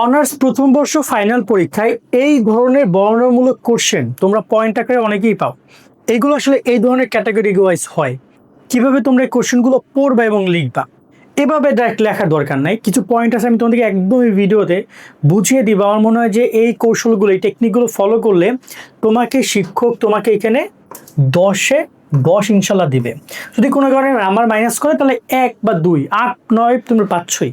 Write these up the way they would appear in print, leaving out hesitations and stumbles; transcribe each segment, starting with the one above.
Honours প্রথম বর্ষ final পরীক্ষায় এই ধরনের বর্ণনামূলক কোশ্চেন তোমরা পয়েন্ট আকারে অনেকেই পাও। এইগুলো আসলে এই ধরনের ক্যাটাগরি ওয়াইজ হয়। কিভাবে তোমরা এই কোশ্চেনগুলো পড়বা এবং লিখবা, এভাবে ডাইরেক্ট লেখার দরকার নাই। কিছু পয়েন্ট আছে, আমি তোমাদেরকে একদম এই ভিডিওতে বুঝিয়ে দিব। আমার মনে হয় যে এই কৌশলগুলো, এই টেকনিকগুলো ফলো করলে তোমাকে শিক্ষক তোমাকে এখানে 10-এ 10 ইনশাল্লাহ দিবে। যদি কোনো কারণে নাম্বার মাইনাস করে তাহলে 1 বা 2, 8, 9 তোমরা পাচ্ছই।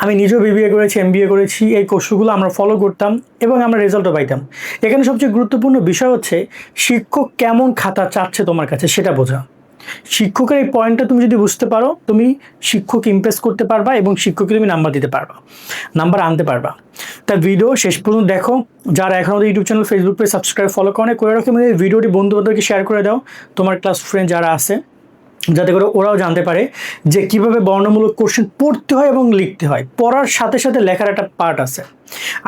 আমি নিজেও বিবিএ করেছি, এমবিএ করেছি, এই কোর্সগুলো আমরা ফলো করতাম এবং আমরা রেজাল্টও পাইতাম। এখানে সবচেয়ে গুরুত্বপূর্ণ বিষয় হচ্ছে শিক্ষক কেমন খাতা চাচ্ছে তোমার কাছে সেটা বোঝা। শিক্ষকের এই পয়েন্টটা তুমি যদি বুঝতে পারো, তুমি শিক্ষক ইমপ্রেস করতে পারবা এবং শিক্ষককে তুমি নাম্বার দিতে পারবা, নাম্বার আনতে পারবা। তা ভিডিও শেষ পর্যন্ত দেখো। যারা এখন আমাদের YouTube channel, Facebook page subscribe follow করে রাখো, এই ভিডিওটি বন্ধু বান্ধবকে শেয়ার করে দাও, তোমার ক্লাস ফ্রেন্ড যারা আছে, যাতে করে ওরাও জানতে পারে যে কিভাবে বর্ণমূলক কোশ্চেন পড়তে হয় এবং লিখতে হয়। পড়ার সাথে সাথে লেখার একটা পার্ট আছে।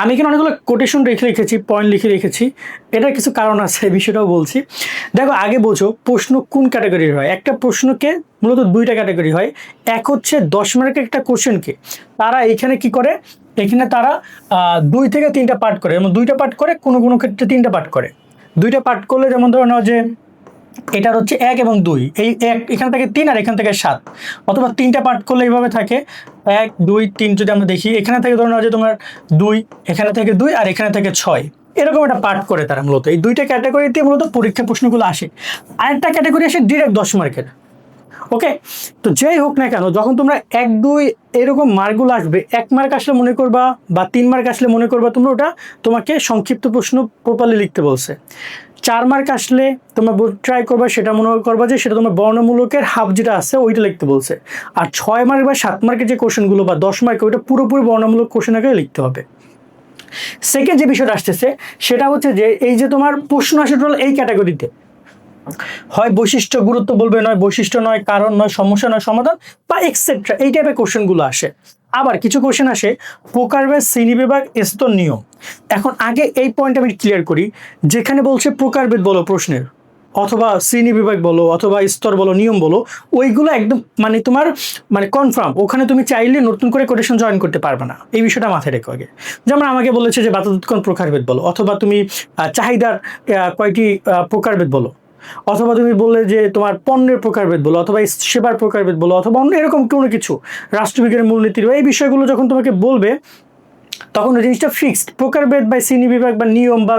আমি এখানে অনেকগুলো কোটেশন রেখেছি, পয়েন্ট লিখে রেখেছি। এটার কিছু কারণ আছে, এই বিষয়টাও বলছি। দেখো, আগে বোঝো প্রশ্ন কোন ক্যাটাগরির হয়। একটা প্রশ্নকে মূলত দুইটা ক্যাটাগরি হয়। এক হচ্ছে 10 মার্কের একটা কোশ্চেনকে তারা এইখানে কি করে, এখানে তারা 2 থেকে 3টা পার্ট করে, এবং 2টা পার্ট করে, কোনো কোনো ক্ষেত্রে 3টা পার্ট করে। 2টা পার্ট করলে যেমন ধরো নাও যে এটার হচ্ছে 1 এবং 2, এই 1 এখান থেকে 3 আর এখান থেকে 7, অথবা 3টা পার্ট করলে এইভাবে থাকে 1, 2, 3। যদি আমরা দেখি এখানে থেকে ধরো যে তোমার 2, এখানে থেকে 2 আর এখানে থেকে 6, এরকম একটা পার্ট করে তারা। মূলত এই 2টা ক্যাটাগরিতে মূলত পরীক্ষা প্রশ্নগুলো আসে। আরেকটা ক্যাটাগরি আসে ডিরেক্ট 10 মার্কের। ওকে, তো যেই হোক না কেন, যখন তোমরা 1, 2 এরকম মার্কগুলো আসবে, 1 মার্ক আসলে মনে করবা বা 3 মার্ক আসলে মনে করবা তোমরা ওটা তোমাকে সংক্ষিপ্ত প্রশ্ন প্রপারলি লিখতে বলছে। 4 মার্ক আসলে তোমরা ট্রাই করবা, সেটা মনে করবা যে সেটা তোমার বর্ণমূলকের হাফ যেটা আছে ওইটা লিখতে বলছে। আর 6 মার্ক বা 7 মার্কের যে কোশ্চেনগুলো বা 10 মার্ক, ওইটা পুরোপুরি বর্ণমূলক কোশ্চেন আগে লিখতে হবে। সেকেন্ড যে বিষয়টা আসতেছে সেটা হচ্ছে যে এই যে তোমার প্রশ্ন আসে টোটাল এই ক্যাটাগরিতে, হয় বৈশিষ্ট্য গুরুত্ব বলবে, নয় বৈশিষ্ট্য, নয় কারণ, নয় সমস্যা, নয় সমাধান, বা এক্সেট্রা, এই টাইপের কোশ্চেনগুলো আসে। আবার কিছু কোশ্চেন আসে প্রকারভেদ, শ্রেণীবিভাগ, স্তর, নিয়ম। এখন আগে এই পয়েন্ট আমি ক্লিয়ার করি। যেখানে বলছে প্রকারভেদ বলো প্রশ্নের, অথবা শ্রেণীবিভাগ বলো, অথবা স্তর বলো, নিয়ম বলো, ওইগুলো একদম মানে তোমার মানে কনফার্ম, ওখানে তুমি চাইলে নতুন করে কোটেশন জয়েন করতে পারবে না। এই বিষয়টা মাথায় রেখো আগে। যেমন আমাকে বলেছে যে বাতাতক্ষণ প্রকারভেদ বলো, অথবা তুমি চাহিদার কয়টি প্রকারভেদ বলো, অথবা তুমি বললে যে তোমার পণ্যের প্রকারভেদ বলো, অথবা সেবার প্রকারভেদ বলো, অথবা অন্য এরকম কোনো কিছু, রাষ্ট্রবিজ্ঞানের মূলনীতির, এই বিষয়গুলো যখন তোমাকে বলবে তখন ওই জিনিসটা ফিক্সড। প্রকারভেদ বা শ্রেণীবিভাগ বা নিয়ম বা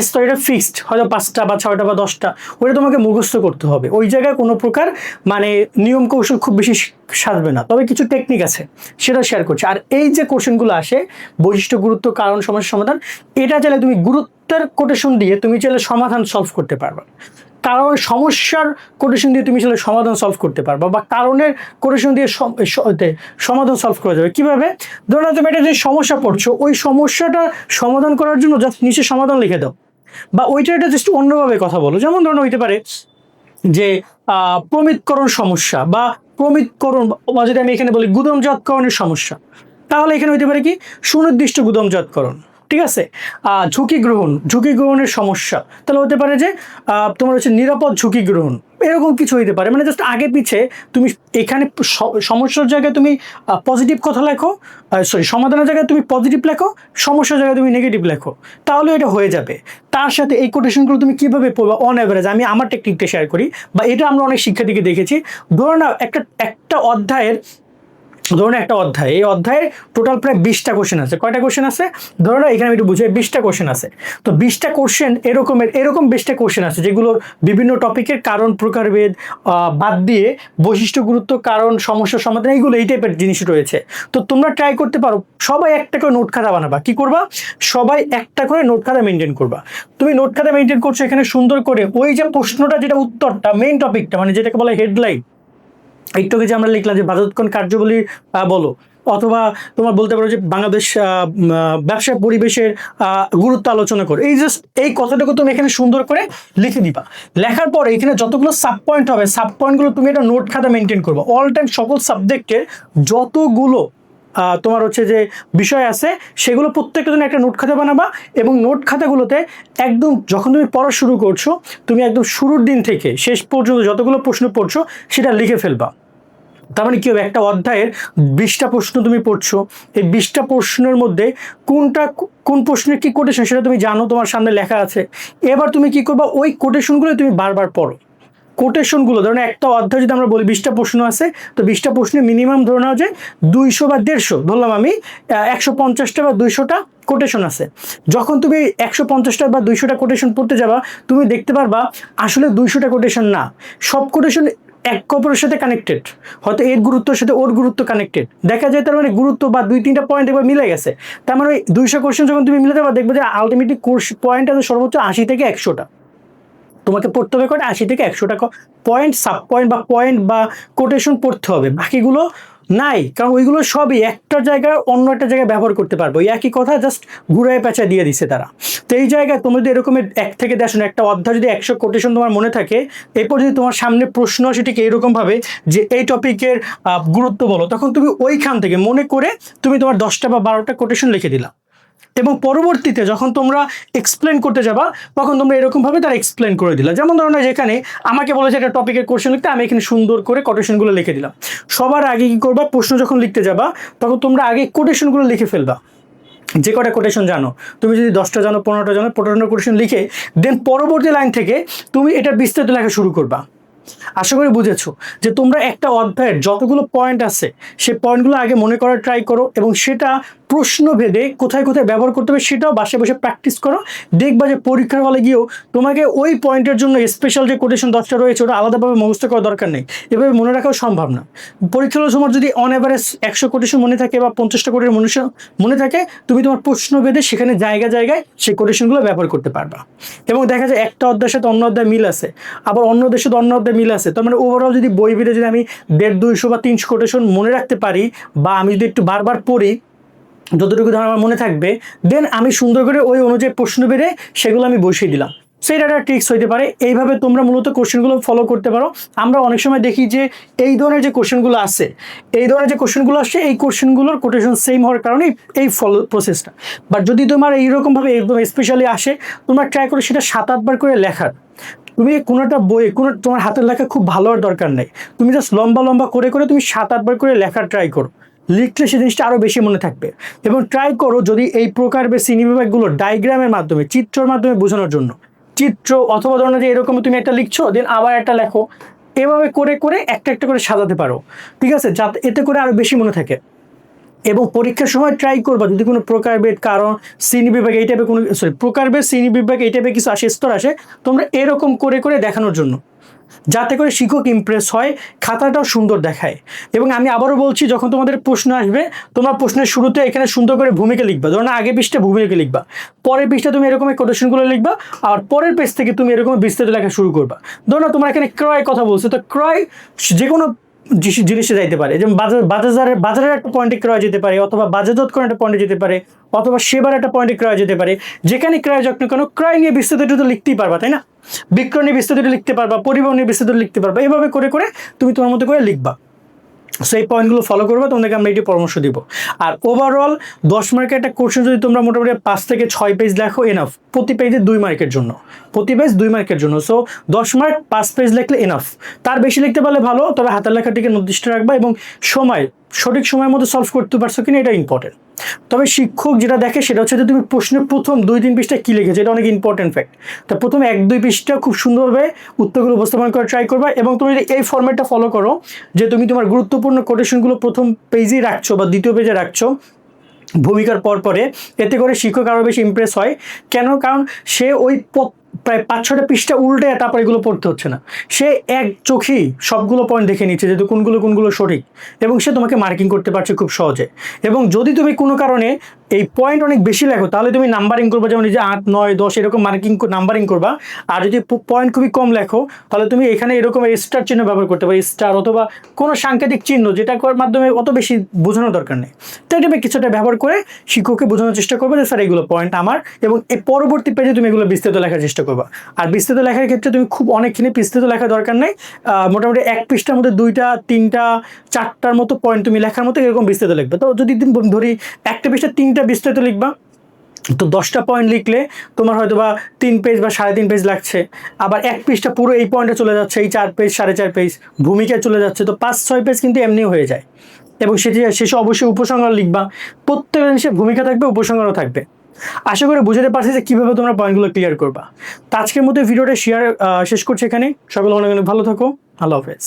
স্তর, এটা ফিক্সড, হয়তো 5টা বা 6টা বা 10টা, ওটা তোমাকে মুখস্থ করতে হবে। ওই জায়গায় কোনো প্রকার মানে নিয়ম কৌশল খুব বেশি সাজবে না, তবে কিছু টেকনিক আছে, সেটা শেয়ার করছি। আর এই যে কোশ্চেনগুলো আসে বৈশিষ্ট্য, গুরুত্ব, কারণ, সমস্যা, সমাধান, এটা চাইলে তুমি গুরুত্বের কোটেশন দিয়ে তুমি চাইলে সমাধান সলভ করতে পারবে। কারণ সমস্যার কোটেশন দিয়ে তুমি চাইলে সমাধান সলভ করতে পারবা, বা কারণের কোটেশন দিয়ে সমাধান সলভ করা যাবে। কিভাবে? ধরো তুমি একটা যে সমস্যা পড়ছো, ওই সমস্যাটা সমাধান করার জন্য জাস্ট নিচে সমাধান লিখে দাও, বা ওইটা এটা জাস্ট অন্যভাবে কথা বলো। যেমন ধরো হইতে পারে যে প্রমিতকরণ সমস্যা, বা প্রমিতকরণ, বা যদি আমি এখানে বলি গুদামজাতকরণের সমস্যা, তাহলে এখানে হইতে পারে কি সুনির্দিষ্ট গুদামজাতকরণ। ঠিক আছে। ঝুঁকি গ্রহণের সমস্যা, তাহলে হতে পারে যে তোমার হচ্ছে নিরাপদ ঝুঁকি গ্রহণ, এরকম কিছু হইতে পারে। মানে জাস্ট আগে পিছে তুমি এখানে সমস্যার জায়গায় তুমি পজিটিভ কথা লেখো, সমাধানের জায়গায় তুমি পজিটিভ লেখো, সমস্যার জায়গায় তুমি নেগেটিভ লেখো, তাহলে এটা হয়ে যাবে। তার সাথে এই কোটেশনগুলো তুমি কিভাবে পড়বা অন অ্যাভারেজ, আমি আমার টেকনিকটা শেয়ার করি, বা এটা আমরা অনেক শিক্ষার্থীকে দেখেছি। ধরো না একটা অধ্যায়ের, ধরুন একটা অধ্যায়, এই অধ্যায়ের টোটাল প্রায় 20টা কোশ্চেন আছে। কয়টা কোশ্চেন আছে? ধরো না এখানে আমি একটু বুঝাই, 20টা কোশ্চেন আছে। তো 20টা কোশ্চেন এরকম 20টা কোশ্চেন আছে, যেগুলোর বিভিন্ন টপিকের কারণ, প্রকারভেদ বাদ দিয়ে বৈশিষ্ট্য, গুরুত্ব, কারণ, সমস্যা, সমাধান, এইগুলো এই টাইপের জিনিস রয়েছে। তো তোমরা ট্রাই করতে পারো, সবাই একটা করে নোট খাতা বানাবা। কি করবা? সবাই একটা করে নোট খাতা মেনটেন করবা। তুমি নোট খাতা মেনটেন করছো, এখানে সুন্দর করে ওই যে প্রশ্নটা, যেটা উত্তরটা, মেইন টপিকটা, মানে যেটাকে বলা হেডলাইন, একটুকে যে আমরা লিখলাম যে বাধ্যতামূলক কার্যাবলী বলো, অথবা তোমার বলতে পারো যে বাংলাদেশ ব্যবসা পরিবেশের গুরুত্ব আলোচনা করো, এই জাস্ট এই কথাটাকে তুমি এখানে সুন্দর করে লিখে দিবা। লেখার পরে এখানে যতগুলো সাব পয়েন্ট হবে, সাব পয়েন্টগুলো তুমি একটা নোট খাতা মেনটেন করবো। অল টাইম সকল সাবজেক্টের যতগুলো তোমার হচ্ছে যে বিষয় আছে, সেগুলো প্রত্যেকটা জন্য একটা নোট খাতা বানাবা, এবং নোট খাতাগুলোতে একদম যখন তুমি পড়া শুরু করছো, তুমি একদম শুরুর দিন থেকে শেষ পর্যন্ত যতগুলো প্রশ্ন পড়ছো সেটা লিখে ফেলবা। তার মানে কি হবে, একটা অধ্যায়ের 20টা প্রশ্ন তুমি পড়ছো, এই 20টা প্রশ্নের মধ্যে কোন প্রশ্নের কি কোটেশন সেটা তুমি জানো, তোমার সামনে লেখা আছে। এবার তুমি কি করবা, ওই কোটেশনগুলো তুমি বারবার পড়ো। কোটেশনগুলো ধরুন একটা অধ্যায় যদি আমরা বলি 20টা প্রশ্ন আছে, তো 20টা প্রশ্নে মিনিমাম ধরে নাও যে 200 বা 150 ধরলাম আমি, 150টা বা 200টা কোটেশন আছে। যখন তুমি 150টা বা 200টা কোটেশন পড়তে যাবা, তুমি দেখতে পারবা আসলে 200টা কোটেশন না, সব কোটেশন এক অপরের সাথে কানেক্টেড, হয়তো এর গুরুত্বের সাথে ওর গুরুত্ব কানেক্টেড, দেখা যায় তার মানে গুরুত্ব বা 2-3টা পয়েন্ট একবার মিলে গেছে। তার মানে 200 কোশ্চেন যখন তুমি মিলে যাবা, দেখবে যে আলটিমেটলি কোর্স পয়েন্ট আছে সর্বোচ্চ 80 থেকে 100টা। তোমাকে পড়তে হবে করে 80 থেকে 100টা পয়েন্ট, সাব পয়েন্ট বা পয়েন্ট বা কোটেশন পড়তে হবে, বাকিগুলো নাই, কারণ ওইগুলো সবই একটা জায়গায় অন্য একটা জায়গায় ব্যবহার করতে পারবো, একই কথা জাস্ট ঘুরায় পেঁচা দিয়ে দিছে তারা। তো এই জায়গায় তুমি যদি এরকমের 1 থেকে 10 একটা অধ্যায় যদি 100 কোটেশন তোমার মনে থাকে, এরপর যদি তোমার সামনে প্রশ্ন আসে ঠিক এইরকমভাবে যে এই টপিকের গুরুত্ব বলো, তখন তুমি ওইখান থেকে মনে করে তুমি তোমার 10টা বা 12টা কোটেশন লিখে দিলা, এবং পরবর্তীতে যখন তোমরা এক্সপ্লেন করতে যাবা, তখন তোমরা এরকমভাবে তারা এক্সপ্লেন করে দিলা। যেমন ধরো না, যেখানে আমাকে বলেছে একটা টপিকের কোশ্চেন লিখতে, আমি এখানে সুন্দর করে কোটেশনগুলো লিখে দিলাম। সবার আগে কি করবা, প্রশ্ন যখন লিখতে যাবা তখন তোমরা আগে কোটেশনগুলো লিখে ফেলবা, যে কটা কোটেশন জানো। তুমি যদি 10টা জানো, 15টা জানো, 15টা কোটেশন লিখে দেন পরবর্তী লাইন থেকে তুমি এটা বিস্তারিত লেখা শুরু করবা। আশা করি বুঝেছো যে তোমরা একটা অধ্যায়ের যতগুলো পয়েন্ট আছে সেই পয়েন্টগুলো আগে মনে করার ট্রাই করো, এবং সেটা প্রশ্ন ভেদে কোথায় কোথায় ব্যবহার করতে হবে সেটাও বাসায় বসে প্র্যাকটিস করো। দেখবা যে পরীক্ষার হলে গিয়েও তোমাকে ওই পয়েন্টের জন্য স্পেশাল যে কোটেশন 10টা রয়েছে ওটা আলাদাভাবে মুখস্থ করার দরকার নেই, এভাবে মনে রাখাও সম্ভব না। পরীক্ষার সময় যদি অন অ্যাভারেজ 100 কোটেশন মনে থাকে বা 50টা কোটেশন মনে থাকে, তুমি তোমার প্রশ্ন ভেদে সেখানে জায়গায় জায়গায় সেই কোটেশনগুলো ব্যবহার করতে পারবা। এবং দেখা যায় একটা অধ্যায়ের সাথে অন্য অধ্যায় মিল আছে, আবার অন্য অধ্যায়ের সাথে অন্য অধ্যায় মিল আছে, তার মানে ওভারঅল যদি বই ভেদে যদি আমি 150, 200 বা 300 কোটেশন মনে রাখতে পারি, বা আমি যদি একটু বারবার পড়ি, যতটুকু ধর আমার মনে থাকবে, দেন আমি সুন্দর করে ওই অনুযায়ী প্রশ্ন বেড়ে সেগুলো আমি বসিয়ে দিলাম। সেটা একটা ট্রিক্স হইতে পারে। এইভাবে তোমরা মূলত কোশ্চেনগুলো ফলো করতে পারো। আমরা অনেক সময় দেখি যে এই ধরনের যে কোশ্চেনগুলো আছে, এই ধরনের যে কোশ্চেনগুলো আসছে, এই কোশ্চেনগুলোর কোটেশন সেম হওয়ার কারণে এই ফলো প্রসেসটা। বাট যদি তোমার এইরকমভাবে একদম স্পেশালি আসে, তোমরা ট্রাই করো সেটা 7-8 বার করে লেখার। তুমি কোনো একটা বই, কোনো তোমার হাতের লেখা খুব ভালো হওয়ার দরকার নেই, তুমি জাস্ট লম্বা লম্বা করে করে তুমি 7-8 বার করে লেখার ট্রাই করো। লিখলে সেই জিনিসটা আরও বেশি মনে থাকবে। এবং ট্রাই করো যদি এই প্রকার বা শ্রেণীবিভাগগুলো ডায়াগ্রামের মাধ্যমে, চিত্রের মাধ্যমে বোঝানোর জন্য, চিত্র অথবা ধরো যে এরকম তুমি একটা লিখছো দেন আবার একটা লেখো, এভাবে করে করে একটা একটা করে সাজাতে পারো, ঠিক আছে, যাতে এতে করে আরও বেশি মনে থাকে। এবং পরীক্ষার সময় ট্রাই করবা যদি কোনো প্রকারভেদ, কারণ শ্রেণীবিভাগ এই টাইপের কোনো প্রকারভেদ শ্রেণীবিভাগ এই টাইপের কিছু আসে, স্তর আসে, তোমরা এরকম করে করে দেখানোর জন্য, যাতে করে শিক্ষক ইমপ্রেস হয়, খাতাটাও সুন্দর দেখায়। এবং আমি আবারও বলছি, যখন তোমাদের প্রশ্ন আসবে, তোমরা প্রশ্নের শুরুতে এখানে সুন্দর করে ভূমিকা লিখবা, ধরো না আগে পৃষ্ঠা ভূমিকা লিখবা, পরের পৃষ্ঠা তুমি এরকম কোটেশনগুলো লিখবা, আর পরের পেজ থেকে তুমি এরকম বিস্তারিত লেখা শুরু করবা। ধরো না তোমার এখানে ক্রয় কথা বলছো, তো ক্রয় যে কোনো জিনিসে যাইতে পারে, যেমন বাজারের একটা পয়েন্টে ক্রয় যেতে পারে, অথবা বাজারজাতকরণ একটা পয়েন্টে যেতে পারে, অথবা সেবার একটা পয়েন্টে ক্রয় যেতে পারে। যেখানে ক্রয় যখন কেন ক্রয় নিয়ে বিস্তারিত তো লিখতেই পারবা, তাই না? বিক্রয় নিয়ে বিস্তারিত লিখতে পারবা, পরিবহন নিয়ে বিস্তারিত লিখতে পারবা, এভাবে করে করে তুমি তোমার মতো করে লিখবা। সো এই পয়েন্টগুলো ফলো করবা, তোমাদেরকে আমরা এটি পরামর্শ দিব। আর ওভারঅল 10 মার্কের একটা কোশ্চেন যদি তোমরা মোটামুটি 5 থেকে 6 পেজ লেখো, এনাফ। প্রতি পেজে 2 মার্কের জন্য, প্রতি পেজ 2 মার্কের জন্য। সো 10 মার্ক 5 পেজ লিখলে এনাফ। তার বেশি লিখতে পারলে ভালো, তবে হাতের লেখাটিকে নির্দিষ্ট রাখবা, এবং সঠিক সময়ের মধ্যে সলভ করতে পারছো কিনা এটা ইম্পর্টেন্ট। তবে শিক্ষক যেটা দেখে সেটা হচ্ছে যে তুমি প্রশ্নের প্রথম 2-3 পৃষ্ঠায় কী লিখেছো, এটা অনেক ইম্পর্টেন্ট ফ্যাক্ট। তা প্রথম 1-2 পৃষ্ঠা খুব সুন্দরভাবে উত্তরগুলো উপস্থাপন করার ট্রাই করবা, এবং তুমি যদি এই ফর্ম্যাটটা ফলো করো যে তুমি তোমার গুরুত্বপূর্ণ কোটেশনগুলো প্রথম পেজেই রাখছো বা দ্বিতীয় পেজে রাখছো ভূমিকার পরে, এতে করে শিক্ষক আরও বেশি ইমপ্রেস হয়। কেন? কারণ সে ওই প্রায় 5-6টা পৃষ্ঠা উল্টে তারপর এগুলো পড়তে হচ্ছে না, সে এক চোখেই সবগুলো পয়েন্ট দেখে নিচ্ছে যে কোনগুলো সঠিক, এবং সে তোমাকে মার্কিং করতে পারছে খুব সহজে। এবং যদি তুমি কোনো কারণে এই পয়েন্ট অনেক বেশি লেখো, তাহলে তুমি নাম্বারিং করবা, যেমন এই যে 8, 9, 10 এরকম নাম্বারিং করবা। আর যদি পয়েন্ট খুবই কম লেখো, তাহলে তুমি এখানে এরকম স্টার চিহ্ন ব্যবহার করতে পারো, স্টার অথবা কোনো সাংকেতিক চিহ্ন, যেটা করার মাধ্যমে অত বেশি বোঝানোর দরকার নেই। তো এটা কিছুটা ব্যবহার করে শিক্ষককে বোঝানোর চেষ্টা করবে যে স্যার এগুলো পয়েন্ট আমার, এবং এই পরবর্তী পেজে তুমি এগুলো বিস্তারিত লেখার চেষ্টা করবা। আর বিস্তারিত লেখার ক্ষেত্রে তুমি খুব অনেকখানি বিস্তারিত লেখার দরকার নেই, মোটামুটি 1 পৃষ্ঠার মধ্যে 2টা, 3টা, 4টার মতো পয়েন্ট তুমি লেখার মতো এরকম বিস্তারিত লিখবে। তো যদি ধরি 1টা পৃষ্ঠা 3টা বিস্তারিত লিখবা, তো 10টা পয়েন্ট লিখলে তোমার হয়তো বা 3 পেজ বা 3.5 পেজ লাগছে, আবার এক পেজটা পুরো এই পয়েন্টে চলে যাচ্ছে, এই 4 পেজ 4.5 পেজ ভূমিকায় চলে যাচ্ছে, তো 5-6 পেজ কিন্তু এমনিও হয়ে যায়। এবং সেটি শেষে অবশ্যই উপসংহার লিখবা, প্রত্যেকটা জিনিসে ভূমিকা থাকবে, উপসংহারও থাকবে। আশা করি বুঝতে পারছি যে কীভাবে তোমরা পয়েন্টগুলো ক্লিয়ার করবা। তো আজকের মতো ভিডিওটা শেষ করছি এখানে। সকলে অনেক অনেক ভালো থাকো। আল্লাহ হাফেজ।